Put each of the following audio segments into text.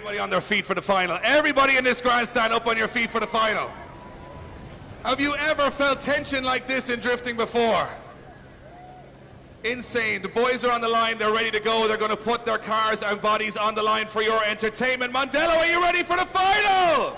Everybody on their feet for the final. Everybody in this grandstand up on your feet for the final. Have you ever felt tension like this in drifting before? Insane. The boys are on the line. They're ready to go. They're going to put their cars and bodies on the line for your entertainment. Mondello, are you ready for the final?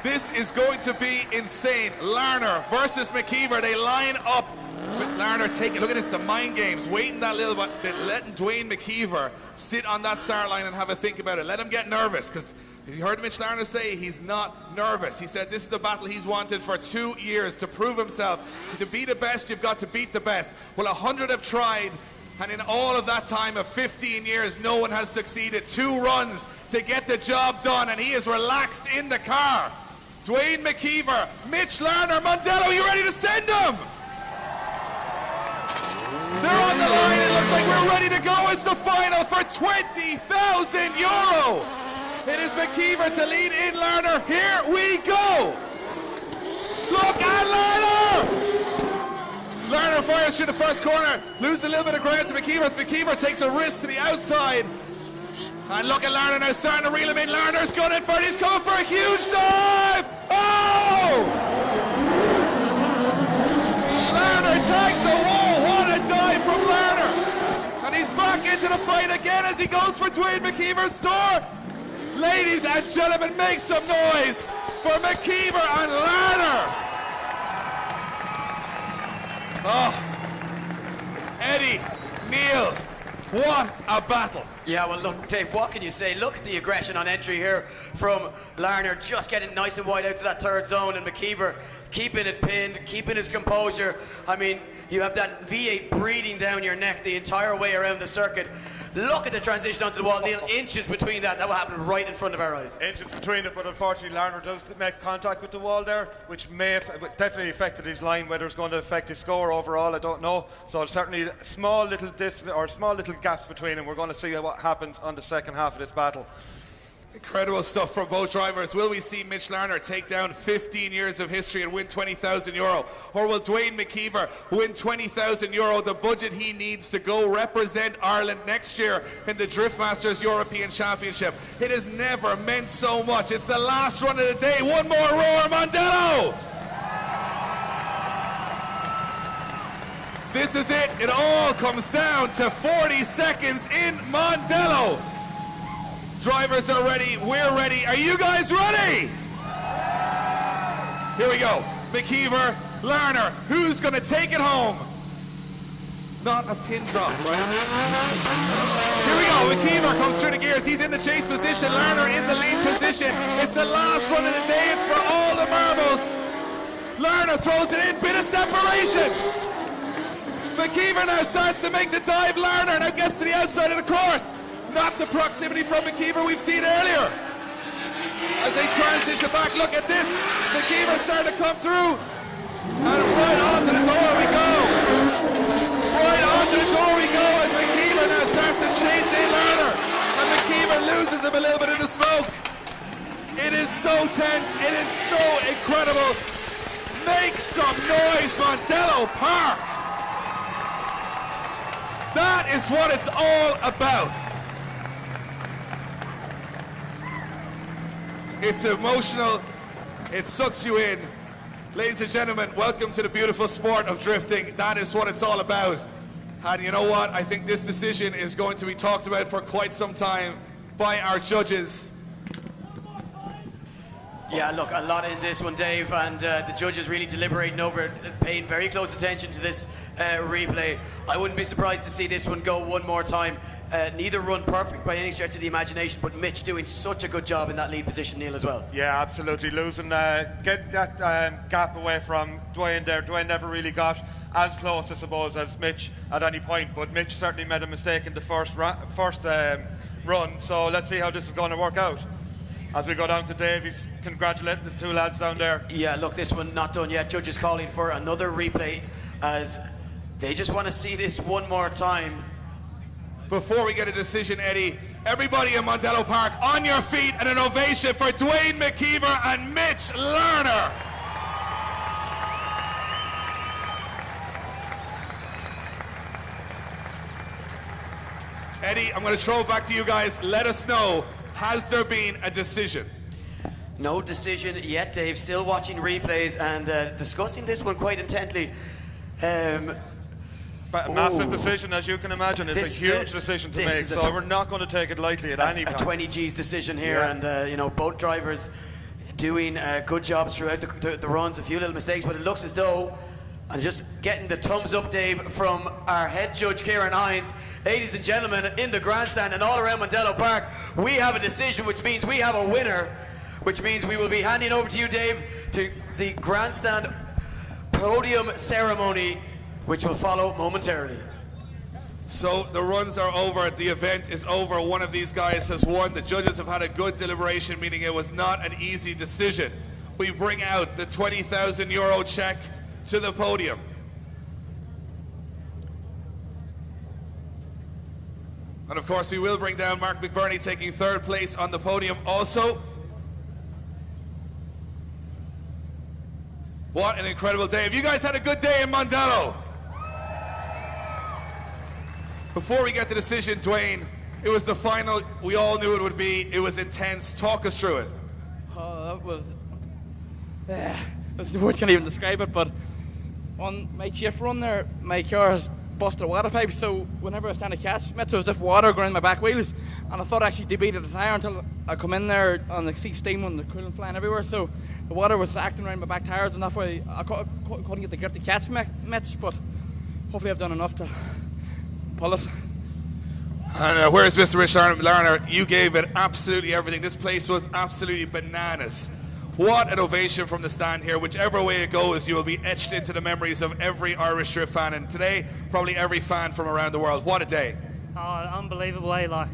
This is going to be insane. Larner versus McKeever. They line up with Larner taking, look at this, the mind games, waiting that little bit, letting Duane McKeever sit on that start line and have a think about it. Let him get nervous, because you heard Mitch Larner say he's not nervous. He said this is the battle he's wanted for 2 years to prove himself. To be the best, you've got to beat the best. Well, 100 have tried, and in all of that time of 15 years, no one has succeeded. 2 runs to get the job done, and he is relaxed in the car. Duane McKeever, Mitch Larner, Mondello, you ready to send them? They're on the line. It looks like we're ready to go. It's the final for €20,000. It is McKeever to lead in Larner. Here we go. Look at Larner. Larner fires through the first corner. Loses a little bit of ground to McKeever as McKeever takes a risk to the outside. And look at Larner now starting to reel him in. Larner's gunning for it. He's coming for a huge dive. Oh! Larner tags the wall. What a dive from Larner. And he's back into the fight again as he goes for Duane McKeever's door. Ladies and gentlemen, make some noise for McKeever and Larner. Oh, Eddie, Neil, what a battle. Yeah, well, look, Dave, what can you say? Look at the aggression on entry here from Larner, just getting nice and wide out to that third zone, and McKeever keeping it pinned, keeping his composure. I mean, you have that V8 breathing down your neck the entire way around the circuit. Look at the transition onto the wall, Neil, inches between that. That will happen right in front of our eyes. Inches between it, but unfortunately Larner does make contact with the wall there, which may definitely affected his line. Whether it's going to affect his score overall, I don't know. So certainly small little gaps between them. We're going to see what happens on the second half of this battle. Incredible stuff from both drivers. Will we see Mitch Larner take down 15 years of history and win €20,000? Or will Duane McKeever win €20,000, the budget he needs to go represent Ireland next year in the Driftmasters European Championship? It has never meant so much. It's the last run of the day. One more roar, Mondello! This is it. It all comes down to 40 seconds in Mondello. Drivers are ready, we're ready. Are you guys ready? Here we go. McKeever, Larner, who's gonna take it home? Not a pin drop, right? Here we go, McKeever comes through the gears. He's in the chase position, Larner in the lead position. It's the last run of the day, it's for all the marbles. Larner throws it in, bit of separation. McKeever now starts to make the dive. Larner now gets to the outside of the course. Not the proximity from McKeever we've seen earlier. As they transition back, look at this. McKeever starting to come through. And right onto the door we go. Right onto the door we go as McKeever now starts to chase in Larner. And McKeever loses him a little bit in the smoke. It is so tense. It is so incredible. Make some noise, Mondello Park. That is what it's all about. It's emotional, it sucks you in. Ladies and gentlemen, welcome to the beautiful sport of drifting. That is what it's all about. And you know what? I think this decision is going to be talked about for quite some time by our judges. Yeah, look, a lot in this one, Dave, and the judges really deliberating over it, paying very close attention to this replay. I wouldn't be surprised to see this one go one more time. Neither run perfect by any stretch of the imagination, but Mitch doing such a good job in that lead position, Neil, as well. Yeah, absolutely. Losing, get that gap away from Duane there. Duane never really got as close, I suppose, as Mitch at any point, but Mitch certainly made a mistake in the first run, so let's see how this is going to work out. As we go down to Dave, he's congratulating the two lads down there. Yeah, look, this one not done yet. Judges calling for another replay as they just want to see this one more time. Before we get a decision, Eddie, everybody in Mondello Park on your feet and an ovation for Duane McKeever and Mitch Larner. Eddie, I'm going to throw it back to you guys. Let us know, has there been a decision? No decision yet, Dave. Still watching replays and discussing this one quite intently. But a massive decision, as you can imagine. It's a huge decision to make, so we're not going to take it lightly at any point. A 20 G's decision here, and you know, both drivers doing good jobs throughout the runs. A few little mistakes, but it looks as though, and just getting the thumbs up, Dave, from our head judge, Kieran Hines. Ladies and gentlemen, in the grandstand and all around Mondello Park, we have a decision, which means we have a winner, which means we will be handing over to you, Dave, to the grandstand podium ceremony, which will follow momentarily. So the runs are over, the event is over, one of these guys has won. The judges have had a good deliberation, meaning it was not an easy decision. We bring out the €20,000 check to the podium. And of course we will bring down Mark McBurney taking third place on the podium also. What an incredible day. Have you guys had a good day in Mondello? Before we get to the decision, Duane, it was the final, we all knew it would be. It was intense. Talk us through it. Oh, that was... the words can't even describe it, but on my chief run there, my car has busted a water pipe, so whenever I stand a catch, Mitch, there was just water going in my back wheels, and I thought I actually debated the tyre until I come in there and I see steam and the coolant flying everywhere, so the water was acting around my back tyres, and that's why I couldn't get the grip to catch Mitch, but hopefully I've done enough to pull it. And where's Mr. Rich Larner? You gave it absolutely everything. This place was absolutely bananas. What an ovation from the stand here. Whichever way it goes, you will be etched into the memories of every Irish Drift fan, and today, probably every fan from around the world. What a day. Oh, unbelievable, eh? Like,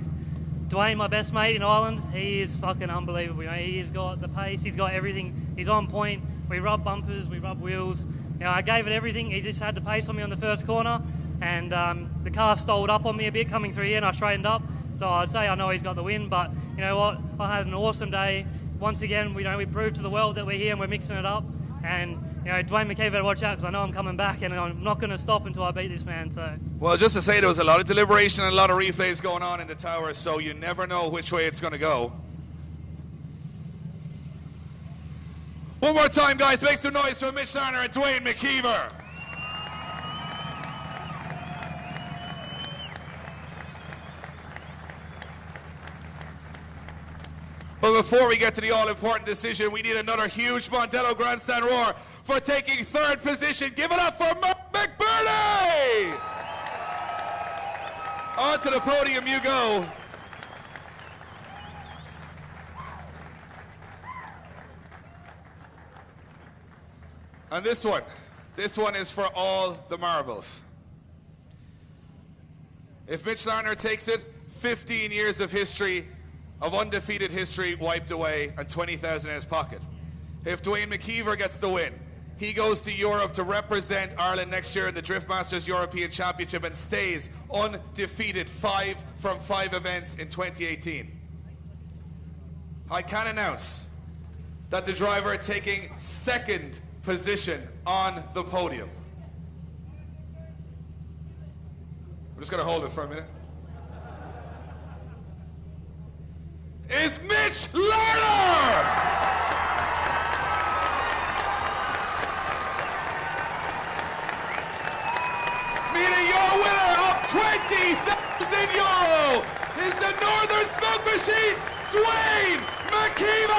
Duane, my best mate in Ireland, he is fucking unbelievable. You know, he's got the pace, he's got everything. He's on point. We rub bumpers, we rub wheels. You know, I gave it everything. He just had the pace on me on the first corner, and the car stalled up on me a bit coming through here, and I straightened up. So I'd say I know he's got the win, but you know what? I had an awesome day. Once again, we proved to the world that we're here and we're mixing it up. And you know, Duane McKeever, better watch out, because I know I'm coming back, and I'm not going to stop until I beat this man. So. Well, just to say, there was a lot of deliberation and a lot of replays going on in the tower, so you never know which way it's going to go. One more time, guys, make some noise for Mitch Larner and Duane McKeever. But before we get to the all-important decision, we need another huge Mondello grandstand roar for taking third position. Give it up for Mark McBurney! Onto the podium you go. And this one is for all the marbles. If Mitch Larner takes it, 15 years of history, of undefeated history wiped away, and 20,000 in his pocket. If Duane McKeever gets the win, he goes to Europe to represent Ireland next year in the Drift Masters European Championship and stays undefeated 5 from 5 events in 2018. I can announce that the driver taking second position on the podium. I'm just going to hold it for a minute. Is Mitch Larner! Meaning your winner of €20,000 is the Northern Smoke Machine, Duane McKeever!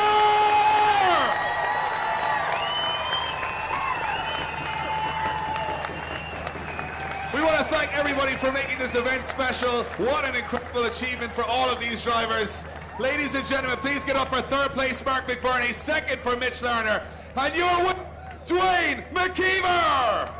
We want to thank everybody for making this event special. What an incredible achievement for all of these drivers. Ladies and gentlemen, please get up for third place, Mark McBurney, second for Mitch Larner, and your winner, Duane McKeever!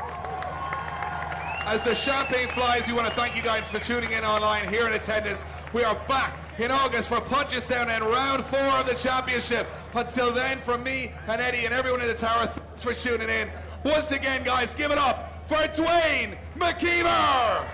As the champagne flies, we want to thank you guys for tuning in online, here in attendance. We are back in August for Punchestown and round 4 of the championship. Until then, from me and Eddie and everyone in the tower, thanks for tuning in. Once again, guys, give it up for Duane McKeever!